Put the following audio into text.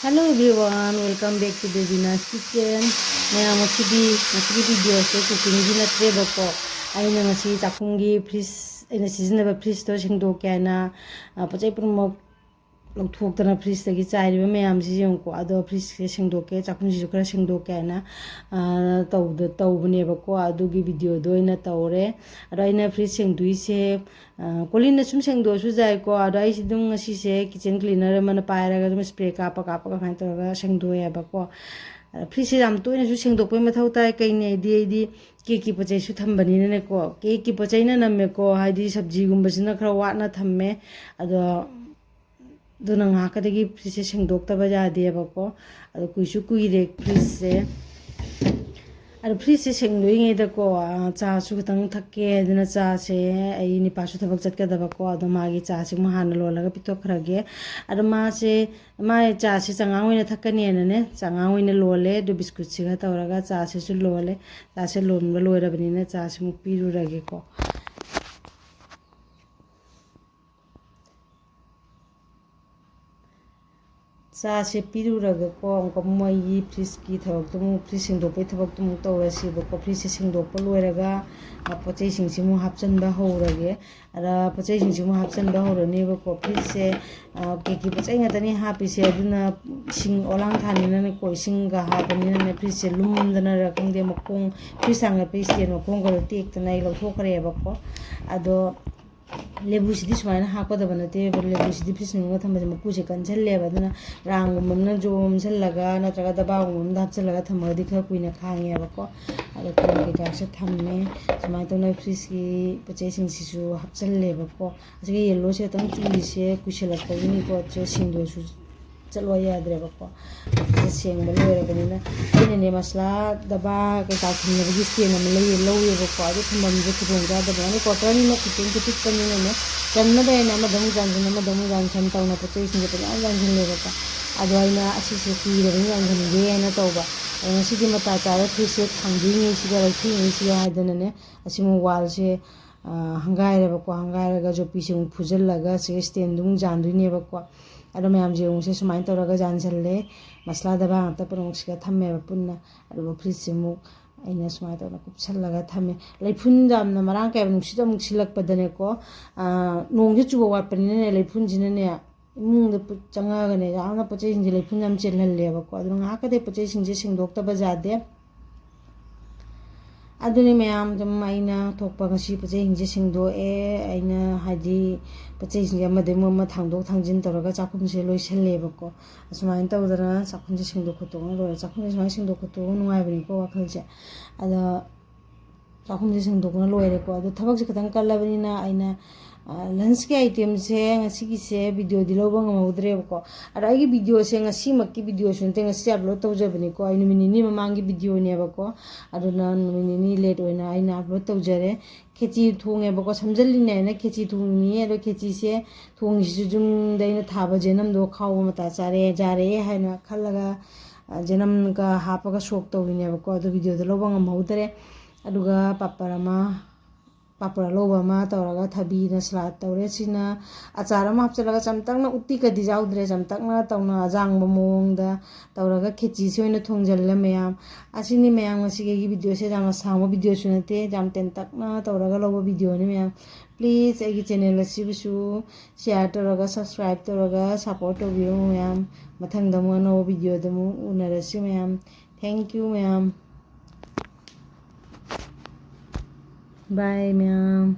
Hello everyone, welcome back to Devina's Kitchen. Maya ngasi video se cooking gi natre bako. Aina ngasi chakhungi freeze aina seasonable freeze to singdo kya na pachai purmok ꯂꯧꯊꯣꯛꯇꯅ ꯐ꯭ꯔꯤꯖꯇꯒꯤ ꯆꯥꯏꯔꯤꯕ ꯃꯌꯥꯝꯁꯤ ꯌꯦꯡꯉꯨꯀꯣ ꯑꯗꯣ ꯐ꯭ꯔꯤꯖꯁꯦ ꯁꯦꯡꯗꯣꯛꯀꯦ ꯆꯥꯛꯈꯨꯝꯁꯤꯁꯨ ꯈꯔ ꯁꯦꯡꯗꯣꯛꯀꯦ ꯍꯥꯏꯅ ꯇꯧꯕꯅꯦꯕꯀꯣ ꯑꯗꯨꯒꯤ ꯚꯤꯗꯤꯑꯣꯗꯣ ꯑꯣꯏꯅ ꯇꯧꯔꯦ ꯑꯗꯣ ꯑꯩꯅ ꯐ꯭ꯔꯤꯖ ꯁꯦꯡꯗꯣꯛꯏꯁꯦ ꯀꯣꯂꯤꯟꯅ ꯁꯨꯝ ꯁꯦꯡꯗꯣꯛꯑꯁꯨ ꯌꯥꯏꯀꯣ ꯑꯗꯣ ꯑꯩꯁꯤ ꯑꯗꯨꯝ ꯉꯁꯤꯁꯦ ꯀꯤꯆꯟ ꯀ꯭ꯂꯤꯅꯔ ꯑꯃꯅ ꯄꯥꯏꯔꯒ ꯑꯗꯨꯝ ꯁ꯭ꯄ꯭ꯔꯦ ꯀꯥꯞꯄꯒ ꯁꯨꯃꯥꯏꯅ ꯇꯧꯔꯒ ꯁꯦꯡꯗꯣꯛꯑꯦꯕꯀꯣ ꯐ꯭ꯔꯤꯖꯁꯦ ꯌꯥꯝ ꯇꯣꯏꯅꯁꯨ ꯁꯦꯡꯗꯣꯛꯄꯩ ꯃꯊꯧ ꯇꯥꯏ ꯑꯩꯗꯤ ꯀꯦꯛꯀꯤ ꯄꯣꯠ ꯆꯩꯁꯨ ꯊꯝꯕꯅꯤꯅꯅꯦꯀꯣ ꯀꯦꯛꯀꯤ ꯄꯣꯠ ꯆꯩꯅ ꯅꯝꯃꯦꯀꯣ ꯍꯥꯏꯗꯤ ꯁꯕꯖꯤꯒꯨꯝꯕꯁꯤꯅ ꯈꯔ ꯋꯥꯠꯅ ꯊꯝꯃꯦ ꯑꯗꯣ ꯑꯗꯨꯅ ꯉꯥꯏꯍꯥꯛꯀꯗꯒꯤ ꯐ꯭ꯔꯤꯖꯁꯦ ꯁꯦꯡꯗꯣꯛꯇꯕ ꯌꯥꯗꯦꯕꯀꯣ ꯑꯗꯣ ꯀꯨꯏꯁꯨ ꯀꯨꯏꯔꯦ ꯐ꯭ꯔꯤꯖꯁꯦ ꯑꯗꯣ ꯐ꯭ꯔꯤꯖꯁꯦ ꯁꯦꯡꯗꯣꯛꯏꯉꯩꯗꯀꯣ ꯆꯥꯁꯨ ꯈꯤꯇꯪ ꯊꯛꯀꯦ ꯑꯗꯨꯅ ꯆꯥꯁꯦ ꯑꯩ ꯅꯤꯄꯥꯁꯨ ꯊꯕꯛ ꯆꯠꯀꯗꯕꯀꯣ ꯑꯗꯣ ꯃꯥꯒꯤ ꯆꯥꯁꯦ ꯑꯃꯨꯛ ꯍꯥꯟꯅ ꯂꯣꯜꯂꯒ ꯄꯤꯊꯣꯛꯈ꯭ꯔꯒꯦ ꯑꯗꯣ ꯃꯥꯒꯤ ꯆꯥꯁꯦ ꯆꯉꯥꯡ ꯑꯣꯏꯅ ꯊꯛꯀꯅꯦꯅꯅꯦ ꯆꯉꯥꯡ ꯑꯣꯏꯅ ꯂꯣꯜꯂꯦ ꯑꯗꯨ ꯕꯤꯁꯀꯨꯠꯁꯤꯒ ꯇꯧꯔꯒ ꯆꯥꯁꯤꯁꯨ ꯂꯣꯜꯂꯦ ꯆꯥꯁꯦ ꯂꯣꯟꯕ ꯂꯣꯏꯔꯕꯅꯤꯅ ꯆꯥꯁꯦ ꯑꯃꯨꯛ ꯄꯤꯔꯨꯔꯒꯦꯀꯣ ꯆꯥꯁꯦ ꯄꯤꯔꯨꯔꯒꯀꯣ ꯑꯃꯨꯛꯀ ꯃꯣꯏꯒꯤ ꯐ꯭ꯔꯤꯖꯀꯤ ꯊꯕꯛꯇꯨ ꯑꯃꯨꯛ ꯐ꯭ꯔꯤꯖ ꯁꯦꯡꯗꯣꯛꯄꯒꯤ ꯊꯕꯛꯇꯨ ꯑꯃꯨꯛ ꯇꯧꯔꯁꯤꯕꯀꯣ ꯐ꯭ꯔꯤꯖꯁꯦ ꯁꯦꯡꯗꯣꯛꯄ ꯂꯣꯏꯔꯒ ꯄꯣꯠ ꯆꯩꯁꯤꯡꯁꯤ ꯑꯃꯨꯛ ꯍꯥꯞꯆꯤꯟꯕ ꯍꯧꯔꯒꯦ ꯑꯗ ꯄꯣꯠ ꯆꯩꯁꯤꯡꯁꯤ ꯑꯃꯨꯛ ꯍꯥꯞꯆꯤꯟꯕ ꯍꯧꯔꯅꯦꯕꯀꯣ ꯐ꯭ꯔꯤꯖꯁꯦ ꯀꯦꯛꯀꯤ ꯄꯣꯠ ꯆꯩ ꯉꯥꯛꯇꯅꯤ ꯍꯥꯞꯄꯤꯁꯦ ꯑꯗꯨꯅ ꯏꯁꯤꯡ ꯑꯣꯂꯥꯡ ꯊꯥꯅꯤꯅꯅꯦꯀꯣ ꯏꯁꯤꯡꯒ ꯍꯥꯞꯄꯅꯤꯅꯅꯦ ꯐ꯭ꯔꯤꯖꯁꯦ ꯂꯨꯝꯗꯅꯔ ꯈꯪꯗꯦ ꯃꯈꯣꯡ ꯐ꯭ꯔꯤꯖ ꯊꯥꯡꯒꯠꯄ ꯏꯁꯇꯦꯟ ꯃꯈꯣꯡꯒꯗꯣ ꯇꯦꯛꯇꯅ ꯑꯩ ꯂꯧꯊꯣꯛꯈ꯭ꯔꯦꯕꯀꯣ ꯑꯗꯣ ꯂꯦꯕꯨꯁꯤꯗꯤ ꯁꯨꯃꯥꯏꯅ ꯍꯥꯞꯀꯗꯕ ꯅꯠꯇꯦꯕ ꯂꯦꯕꯨꯁꯤꯗꯤ ꯐ꯭ꯔꯤꯖ ꯃꯅꯨꯡꯗ ꯊꯝꯕꯁꯦ ꯃꯀꯨꯁꯦ ꯀꯟꯁꯜꯂꯦꯕ ꯑꯗꯨꯅ ꯔꯥꯡꯒꯨꯝꯕ ꯑꯃꯅ ꯌꯣꯝꯁꯤꯜꯂꯒ ꯅꯠꯇ꯭ꯔꯒ ꯗꯕꯥꯒꯨꯝꯕ ꯑꯃꯗ ꯍꯥꯞꯆꯤꯜꯂꯒ ꯊꯝꯃꯒꯗꯤ ꯈꯔ ꯀꯨꯏꯅ ꯈꯥꯡꯉꯦꯕꯀꯣ ꯑꯗꯣ ꯀ꯭ꯔꯤꯝ ꯀꯩꯀꯥꯁꯨ ꯊꯝꯃꯦ ꯁꯨꯃꯥꯏꯅ ꯇꯧꯅ ꯐ꯭ꯔꯤꯖꯀꯤ ꯄꯣꯠ ꯆꯩꯁꯤꯡꯁꯤꯁꯨ ꯍꯥꯞꯆꯤꯜꯂꯦꯕꯀꯣ ꯑꯁꯤꯒꯤ ꯌꯦꯜꯂꯣꯁꯦ ꯈꯤꯇꯪ ꯆꯨꯔꯤꯁꯦ ꯀꯨꯏꯁꯜꯂꯛꯄꯒꯤꯅꯤꯀꯣ ꯁꯦꯡꯗꯣꯛꯁꯨ ꯆꯠꯂꯣ ꯌꯥꯗ꯭ꯔꯦꯕꯀꯣ ꯁꯦꯡꯕ ꯂꯣꯏꯔꯕꯅꯤꯅ ꯑꯩꯅꯅꯦ ꯃꯁꯂꯥ ꯗꯕꯥ ꯀꯩꯀꯥ ꯊꯝꯅꯕꯒꯤ ꯁ꯭ꯇꯦꯟ ꯑꯃ ꯂꯧꯋꯦꯕꯀꯣ ꯑꯗꯨ ꯊꯝꯐꯝꯁꯦ ꯈꯨꯗꯣꯡꯆꯥꯗꯕ ꯑꯗꯨ ꯀ꯭ꯋꯥꯇꯔꯅꯤꯅ ꯈꯤꯇꯪ ꯄꯤꯛꯄꯅꯤꯅꯅꯦ ꯆꯟꯅꯕ ꯍꯥꯏꯅ ꯑꯃꯗꯃꯨꯛ ꯌꯥꯟꯁꯤꯟ ꯑꯃꯗꯃꯨꯛ ꯌꯥꯟꯁꯤꯟ ꯇꯧꯅ ꯄꯣꯠ ꯆꯩꯁꯤꯡꯁꯦ ꯐꯖꯅ ꯌꯥꯟꯁꯤꯜꯂꯦꯕꯀꯣ ꯑꯗꯣ ꯑꯩꯅ ꯑꯁꯤꯁꯦ ꯀꯨꯏꯔꯕꯅꯤ ꯌꯥꯟꯁꯤꯟꯒꯦ ꯍꯥꯏꯅ ꯇꯧꯕ ꯑꯗꯣ ꯉꯁꯤꯗꯤ ꯃꯇꯥ ꯆꯥꯔ ꯐ꯭ꯔꯤꯖꯁꯦ ꯊꯥꯡꯗꯣꯛꯏꯉꯩꯁꯤꯒ ꯂꯧꯊꯣꯛꯏꯉꯩꯁꯤꯒ ꯍꯥꯏꯗꯅꯅꯦ ꯑꯁꯤꯃꯨꯛ ꯋꯥꯜꯁꯦ ꯍꯪꯒꯥꯏꯔꯦꯕꯀꯣ ꯍꯪꯒꯥꯏꯔꯒ ꯖꯣꯄꯤꯁꯦ ꯑꯃꯨꯛ ꯐꯨꯖꯤꯜꯂꯒ ꯁꯤꯒ ꯁ꯭ꯇꯦꯟꯗꯨ ꯑꯃꯨꯛ ꯌꯥꯟꯗꯣꯏꯅꯦꯕꯀꯣ ꯑꯗꯣ ꯃꯌꯥꯝꯁꯦ ꯌꯦꯡꯉꯨꯁꯦ ꯁꯨꯃꯥꯏꯅ ꯇꯧꯔꯒ ꯌꯥꯟꯁꯤꯜꯂꯦ ꯃꯁꯂꯥ ꯗꯕꯥ ꯉꯥꯛꯇ ꯄꯨꯝꯅꯃꯛꯁꯤꯒ ꯊꯝꯃꯦꯕ ꯄꯨꯟꯅ ꯑꯗꯨꯒ ꯐ꯭ꯔꯤꯖꯁꯦ ꯑꯃꯨꯛ ꯑꯩꯅ ꯁꯨꯃꯥꯏꯅ ꯇꯧꯅ ꯀꯨꯞꯁꯜꯂꯒ ꯊꯝꯃꯦ ꯂꯩꯐꯨꯟ ꯌꯥꯝꯅ ꯃꯔꯥꯡ ꯀꯥꯏꯕ ꯅꯨꯡꯁꯤꯠ ꯑꯃꯨꯛ ꯁꯤꯜꯂꯛꯄꯗꯅꯦꯀꯣ ꯅꯣꯡꯁꯦ ꯆꯨꯕ ꯋꯥꯠꯄꯅꯤꯅꯅꯦ ꯂꯩꯐꯨꯟꯁꯤꯅꯅꯦ ꯏꯃꯨꯡꯗ ꯆꯪꯉꯛꯑꯒꯅꯦ ꯌꯥꯝꯅ ꯄꯣꯠ ꯆꯩꯁꯤꯡꯁꯦ ꯂꯩꯐꯨꯟ ꯌꯥꯝ ꯆꯦꯜꯍꯜꯂꯦꯕꯀꯣ ꯑꯗꯨꯅ ꯉꯥꯏꯍꯥꯛꯀꯗꯤ ꯄꯣꯠ ꯆꯩꯁꯤꯡꯁꯦ ꯁꯦꯡꯗꯣꯛꯇꯕ ꯌꯥꯗꯦ ꯑꯗꯨꯅꯤ ꯃꯌꯥꯝ ꯑꯗꯨꯝ ꯑꯩꯅ ꯊꯣꯛꯄ ꯉꯁꯤ ꯄꯣꯠ ꯆꯩꯁꯤꯡꯁꯦ ꯁꯦꯡꯗꯣꯛꯑꯦ ꯑꯩꯅ ꯍꯥꯏꯗꯤ ꯄꯣꯠ ꯆꯩꯁꯤꯡꯁꯦ ꯑꯃꯗꯩ ꯑꯃ ꯊꯥꯡꯗꯣꯛ ꯊꯥꯡꯖꯤꯟ ꯇꯧꯔꯒ ꯆꯥꯛꯈꯨꯝꯁꯦ ꯂꯣꯏꯁꯜꯂꯦꯕꯀꯣ ꯑꯁꯨꯃꯥꯏꯅ ꯇꯧꯗꯅ ꯆꯥꯛꯈꯨꯝꯁꯦ ꯁꯦꯡꯗꯣꯛ ꯈꯣꯠꯇꯣꯛꯅ ꯂꯣꯏꯔꯦ ꯆꯥꯛꯈꯨꯝꯁꯦ ꯁꯨꯃꯥꯏꯅ ꯁꯦꯡꯗꯣꯛ ꯈꯣꯠꯇꯣꯛꯑꯒ ꯅꯨꯡꯉꯥꯏꯕꯅꯤꯀꯣ ꯋꯥꯈꯜꯁꯦ ꯑꯗ ꯆꯥꯛꯈꯨꯝꯁꯦ ꯁꯦꯡꯗꯣꯛꯅ ꯂꯣꯏꯔꯦꯀꯣ ꯑꯗꯣ ꯊꯕꯛꯁꯦ ꯈꯤꯇꯪ ꯀꯜꯂꯕꯅꯤꯅ ꯑꯩꯅ ꯂꯟꯁꯀꯤ ꯑꯥꯏꯇꯦꯝꯁꯦ ꯉꯁꯤꯒꯤꯁꯦ ꯚꯤꯗꯤꯑꯣꯗꯤ ꯂꯧꯕ ꯉꯝꯍꯧꯗ꯭ꯔꯦꯕꯀꯣ ꯑꯗꯣ ꯑꯩꯒꯤ ꯚꯤꯗꯤꯑꯣꯁꯦ ꯉꯁꯤꯃꯛꯀꯤ ꯚꯤꯗꯤꯑꯣꯁꯨ ꯅꯠꯇꯦ ꯉꯁꯤ ꯑꯞꯂꯣꯗ ꯇꯧꯖꯕꯅꯤꯀꯣ ꯑꯩ ꯅꯨꯃꯤꯠ ꯅꯤꯅꯤ ꯃꯃꯥꯡꯒꯤ ꯚꯤꯗꯤꯑꯣꯅꯦꯕꯀꯣ ꯑꯗꯨꯅ ꯅꯨꯃꯤꯠ ꯅꯤꯅꯤ ꯂꯦꯠ ꯑꯣꯏꯅ ꯑꯩꯅ ꯑꯞꯂꯣꯗ ꯇꯧꯖꯔꯦ ꯈꯦꯆꯤ ꯊꯣꯡꯉꯦꯕꯀꯣ ꯁꯝꯖꯜꯂꯤꯅꯦ ꯍꯥꯏꯅ ꯈꯦꯆꯤ ꯊꯣꯡꯉꯤ ꯑꯗꯣ ꯈꯦꯆꯤꯁꯦ ꯊꯣꯡꯉꯤꯁꯤꯁꯨ ꯌꯨꯝꯗ ꯑꯩꯅ ꯊꯥꯕ ꯖꯦꯅꯝꯗꯣ ꯈꯥꯎꯕ ꯃꯇꯥ ꯌꯥꯔꯦ ꯍꯥꯏꯅ ꯈꯜꯂꯒ ꯖꯦꯅꯝꯒ ꯍꯥꯞꯄꯒ ꯁꯣꯛ ꯇꯧꯔꯤꯅꯦꯕꯀꯣ ꯑꯗꯣ ꯚꯤꯗꯤꯑꯣꯗꯣ ꯂꯧꯕ ꯉꯝꯍꯧꯗ꯭ꯔꯦ ꯑꯗꯨꯒ ꯄꯥꯄꯔ ꯑꯂꯧꯕ ꯑꯃ ꯇꯧꯔꯒ ꯊꯕꯤꯅ ꯁꯂꯥꯠ ꯇꯧꯔꯦ ꯁꯤꯅ ꯑꯆꯥꯔ ꯑꯃ ꯍꯥꯞꯆꯤꯜꯂꯒ ꯆꯝꯇꯛꯅ ꯎꯠꯇꯤꯒꯗꯤ ꯌꯥꯎꯗ꯭ꯔꯦ ꯆꯝꯇꯛꯅ ꯇꯧꯅ ꯑꯖꯥꯡꯕ ꯃꯑꯣꯡꯗ ꯇꯧꯔꯒ ꯈꯦꯆꯤꯁꯤ ꯑꯣꯏꯅ ꯊꯣꯡꯖꯤꯜꯂꯦ ꯃꯌꯥꯝ ꯑꯁꯤꯅꯤ ꯃꯌꯥꯝ ꯉꯁꯤꯒꯤ ꯑꯩꯒꯤ ꯚꯤꯗꯤꯑꯣꯁꯦ ꯌꯥꯝꯅ ꯁꯥꯡꯕ ꯚꯤꯗꯤꯑꯣꯁꯨ ꯅꯠꯇꯦ ꯌꯥꯝ ꯇꯦꯟꯇꯛꯅ ꯇꯧꯔꯒ ꯂꯧꯕ ꯚꯤꯗꯤꯑꯣꯅꯤ ꯃꯌꯥꯝ ꯄ꯭ꯂꯤज़ ꯑꯩꯒꯤ ꯆꯦꯅꯦꯜ ꯑꯁꯤꯕꯨꯁꯨ ꯁꯤꯌꯥꯔ ꯇꯧꯔꯒ ꯁꯕꯁꯀ꯭ꯔꯥꯏꯕ ꯇꯧꯔꯒ ꯁꯞꯄꯣꯔꯠ ꯇꯧꯕꯤꯌꯨ ꯃꯌꯥꯝ ꯃꯊꯪꯗ ꯑꯃꯨꯛ ꯑꯅꯧꯕ ꯚꯤꯗꯤꯑꯣꯗ ꯑꯃꯨꯛ ꯎꯅꯔꯁꯤ ꯃꯌꯥꯝ ꯊꯦꯡꯛ ꯌꯨ ꯃꯌꯥꯝ ꯕꯥꯏ ꯃꯌꯥꯝ